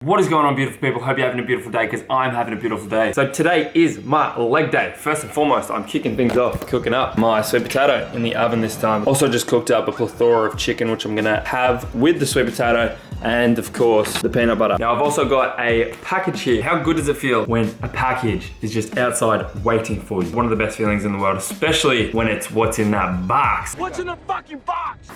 What is going on, beautiful people? Hope you're having a beautiful day, because I'm having a beautiful day. So today is my leg day. First and foremost, I'm kicking things off, cooking up my sweet potato in the oven this time. Also just cooked up a plethora of chicken, which I'm gonna have with the sweet potato and of course the peanut butter. Now I've also got a package here. How good does it feel when a package is just outside waiting for you? One of the best feelings in the world, especially when it's what's in that box. What's in the fucking box?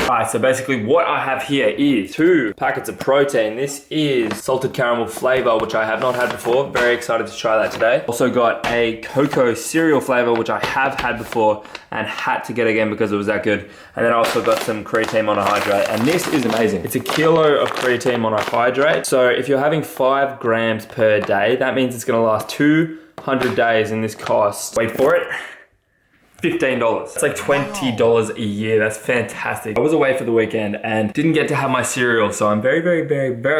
Alright, so basically what I have here is 2 packets of protein. This is salted caramel flavor, which I have not had before. Very excited to try that today. Also got a cocoa cereal flavor, which I have had before and had to get again because it was that good. And then I also got some creatine monohydrate, and this is amazing. It's a kilo of creatine monohydrate. So if you're having 5 grams per day, that means it's gonna last 200 days, and this costs, wait for it, $15. It's like $20 a year. That's fantastic. I was away for the weekend and didn't get to have my cereal, so I'm very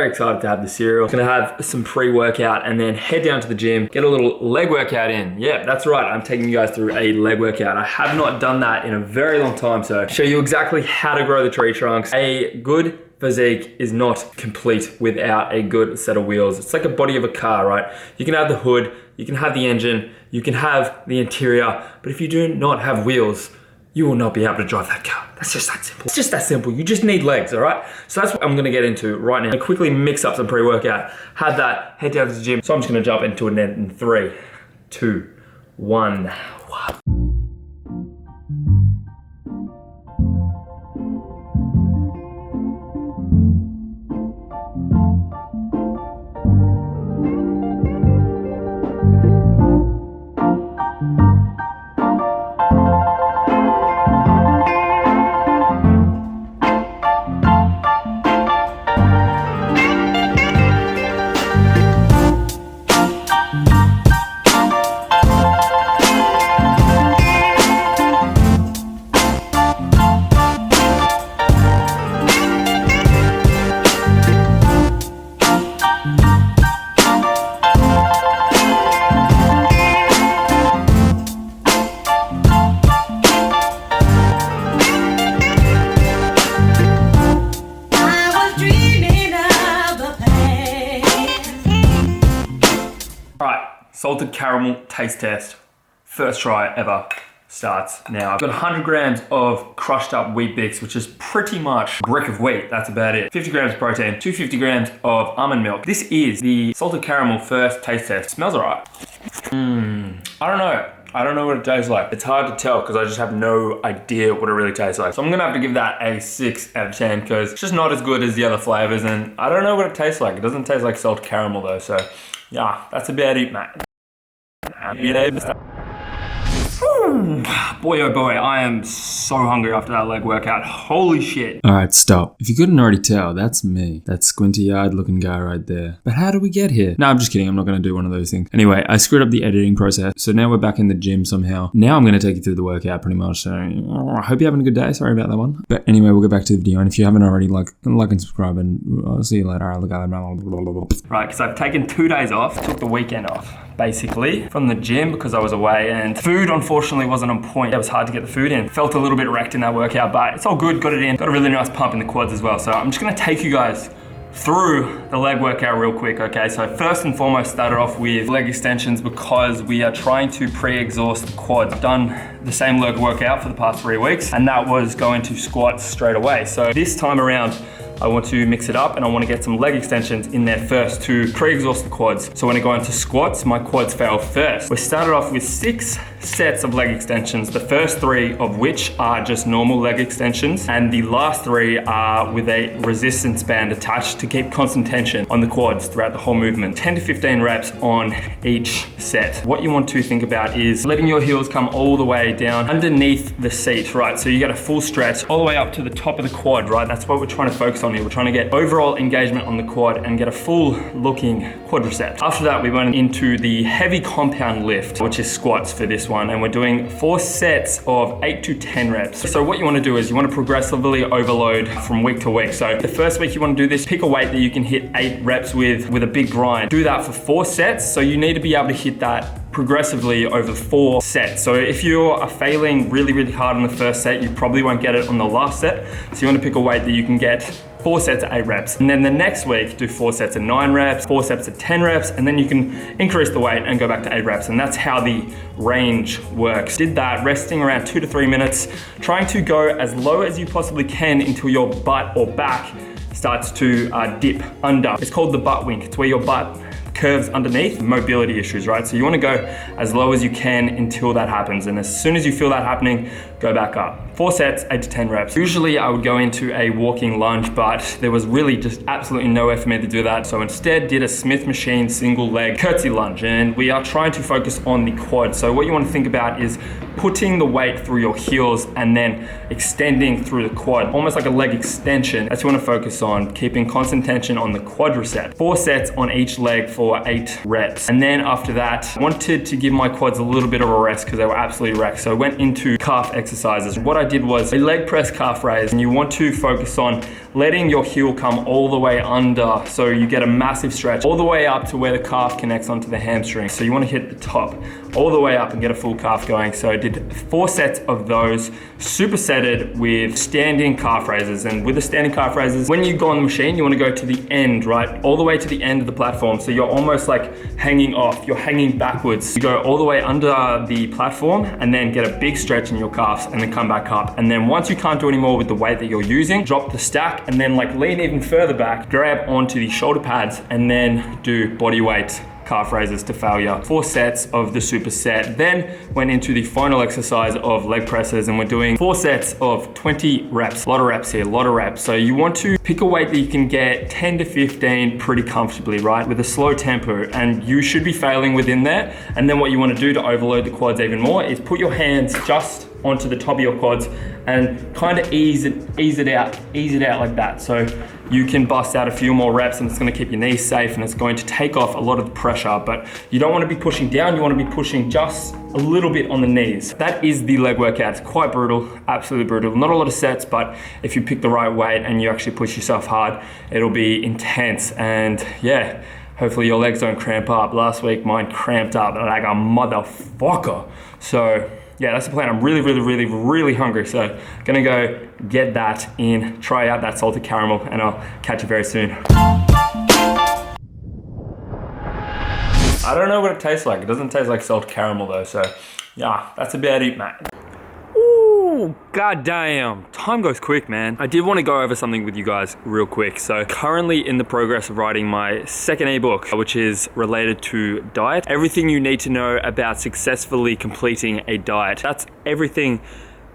excited to have the cereal. I'm gonna have some pre-workout and then head down to the gym, get a little leg workout in. Yeah, that's right. I'm taking you guys through a leg workout. I have not done that in a very long time, so I'll show you exactly how to grow the tree trunks. A good physique is not complete without a good set of wheels. It's like a body of a car, right? You can have the hood, you can have the engine, you can have the interior, but if you do not have wheels, you will not be able to drive that car. That's just that simple. It's just that simple. You just need legs, all right? So that's what I'm gonna get into right now. I'm gonna quickly mix up some pre-workout, have that, head down to the gym. So I'm just gonna jump into it in 3, 2, 1. Salted caramel taste test. First try ever starts now. I've got 100 grams of crushed up wheat bix, which is pretty much a brick of wheat. That's about it. 50 grams of protein, 250 grams of almond milk. This is the salted caramel first taste test. It smells alright. I don't know. I don't know what it tastes like. It's hard to tell because I just have no idea what it really tastes like. So I'm gonna have to give that a 6 out of 10 because it's just not as good as the other flavors, and I don't know what it tastes like. It doesn't taste like salted caramel though, so yeah, that's about it, mate. Boy oh boy, I am so hungry after that leg workout. Holy shit. Alright, stop. If you couldn't already tell, that's me. That squinty-eyed looking guy right there. But how do we get here? No, I'm just kidding. I'm not going to do one of those things. Anyway, I screwed up the editing process, so now we're back in the gym somehow. Now I'm going to take you through the workout pretty much, so I hope you're having a good day. Sorry about that one. But anyway, we'll go back to the video, and if you haven't already, like and subscribe, and I'll see you later. Right, because I've taken 2 days off, took the weekend off, basically, from the gym because I was away, and food unfortunately wasn't on point. It was hard to get the food in. Felt a little bit wrecked in that workout, but it's all good, got it in. Got a really nice pump in the quads as well. So I'm just gonna take you guys through the leg workout real quick, okay? So first and foremost, started off with leg extensions because we are trying to pre-exhaust the quads. I've done the same leg workout for the past 3 weeks, and that was going to squats straight away. So this time around, I want to mix it up and I want to get some leg extensions in there first to pre-exhaust the quads. So when I go into squats, my quads fail first. We started off with 6 sets of leg extensions, the first 3 of which are just normal leg extensions, and the last 3 are with a resistance band attached to keep constant tension on the quads throughout the whole movement. 10 to 15 reps on each set. What you want to think about is letting your heels come all the way down underneath the seat, right? So you get a full stretch all the way up to the top of the quad, right? That's what we're trying to focus on here. We're trying to get overall engagement on the quad and get a full looking quadricep. After that, we went into the heavy compound lift, which is squats for this one. And we're doing 4 sets of 8 to 10 reps. So what you want to do is you want to progressively overload from week to week. So the first week you want to do this, pick a weight that you can hit 8 reps with a big grind. Do that for 4 sets. So you need to be able to hit that progressively over 4 sets. So if you are failing really hard on the first set, you probably won't get it on the last set. So you want to pick a weight that you can get 4 sets at 8 reps. And then the next week, do 4 sets at 9 reps, 4 sets at 10 reps, and then you can increase the weight and go back to 8 reps. And that's how the range works. Did that, resting around 2 to 3 minutes, trying to go as low as you possibly can until your butt or back starts to dip under. It's called the butt wink. It's where your butt curves underneath. Mobility issues, right? So you want to go as low as you can until that happens. And as soon as you feel that happening, go back up. 4 sets, 8 to 10 reps. Usually I would go into a walking lunge, but there was really just absolutely nowhere for me to do that. So instead did a Smith machine single leg curtsy lunge. And we are trying to focus on the quad. So what you want to think about is putting the weight through your heels and then extending through the quad, almost like a leg extension. That's what you want to focus on, keeping constant tension on the quadricep. 4 sets on each leg for 8 reps. And then after that, I wanted to give my quads a little bit of a rest because they were absolutely wrecked. So I went into calf exercises. What I did was a leg press calf raise, and you want to focus on letting your heel come all the way under so you get a massive stretch all the way up to where the calf connects onto the hamstring. So you want to hit the top all the way up and get a full calf going. So I did 4 sets of those, supersetted with standing calf raises. And with the standing calf raises, when you go on the machine, you want to go to the end, right? All the way to the end of the platform. So you're almost like hanging off, you're hanging backwards. You go all the way under the platform and then get a big stretch in your calves and then come back up. And then once you can't do any more with the weight that you're using, drop the stack and then like lean even further back, grab onto the shoulder pads and then do body weight calf raises to failure. 4 sets of the superset. Then went into the final exercise of leg presses, and we're doing 4 sets of 20 reps. A lot of reps here, a lot of reps. So you want to pick a weight that you can get 10 to 15 pretty comfortably, right? With a slow tempo, and you should be failing within there. And then what you want to do to overload the quads even more is put your hands just onto the top of your quads and kind of ease it out like that. So you can bust out a few more reps and it's going to keep your knees safe and it's going to take off a lot of the pressure, but you don't want to be pushing down, you want to be pushing just a little bit on the knees. That is the leg workout. It's quite brutal, absolutely brutal. Not a lot of sets, but if you pick the right weight and you actually push yourself hard, it'll be intense. And yeah, hopefully your legs don't cramp up. Last week mine cramped up like a motherfucker. So yeah, that's the plan. I'm really hungry. So gonna go get that in, try out that salted caramel, and I'll catch you very soon. I don't know what it tastes like. It doesn't taste like salted caramel though. So yeah, that's about it, mate. Ooh, goddamn. Time goes quick, man. I did want to go over something with you guys real quick. So currently in the progress of writing my second ebook, which is related to diet. Everything you need to know about successfully completing a diet. That's everything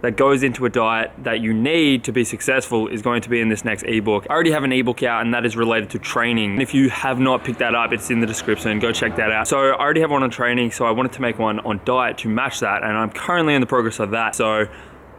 that goes into a diet that you need to be successful is going to be in this next ebook. I already have an ebook out and that is related to training. And if you have not picked that up, it's in the description, go check that out. So I already have one on training, so I wanted to make one on diet to match that, and I'm currently in the progress of that. So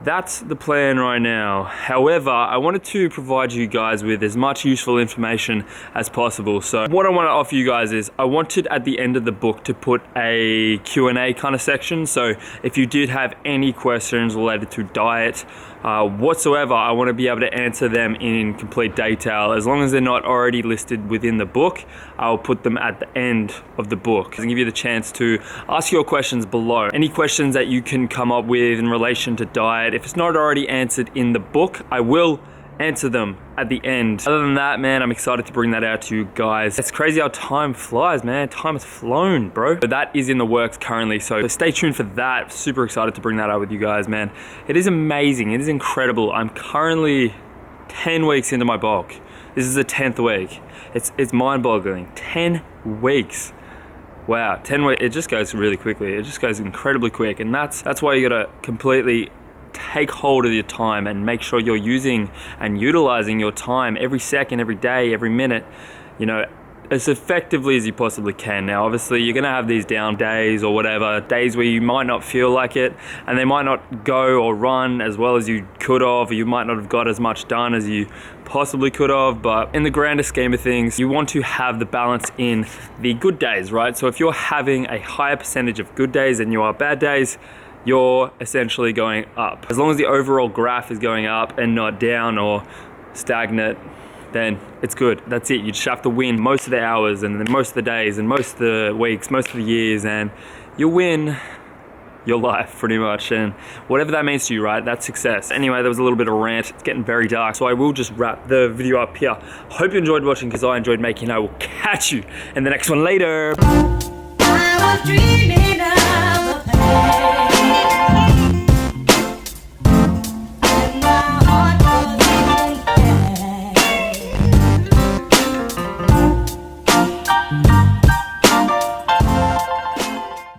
that's the plan right now. However, I wanted to provide you guys with as much useful information as possible. So what I want to offer you guys is I wanted at the end of the book to put a Q&A kind of section. So if you did have any questions related to diet whatsoever, I want to be able to answer them in complete detail. As long as they're not already listed within the book, I'll put them at the end of the book and give you the chance to ask your questions below. Any questions that you can come up with in relation to diet, if it's not already answered in the book, I will answer them at the end. Other than that, man, I'm excited to bring that out to you guys. It's crazy how time flies, man. Time has flown, bro. But that is in the works currently, so stay tuned for that. Super excited to bring that out with you guys, man. It is amazing. It is incredible. I'm currently 10 weeks into my bulk. This is the 10th week. It's mind-boggling. 10 weeks. Wow, 10 weeks. It just goes really quickly. It just goes incredibly quick, and that's why you gotta completely take hold of your time and make sure you're using and utilizing your time every second, every day, every minute, you know, as effectively as you possibly can. Now, obviously, you're gonna have these down days or whatever, days where you might not feel like it, and they might not go or run as well as you could have, or you might not have got as much done as you possibly could have. But in the grander scheme of things, you want to have the balance in the good days, right? So if you're having a higher percentage of good days than you are bad days, you're essentially going up. As long as the overall graph is going up and not down or stagnant, then it's good. That's it. You just have to win most of the hours and then most of the days and most of the weeks, most of the years, and you'll win your life pretty much, and whatever that means to you, right? That's success. Anyway, there was a little bit of a rant. It's getting very dark, so I will just wrap the video up here. Hope you enjoyed watching because I enjoyed making. I will catch you in the next one later.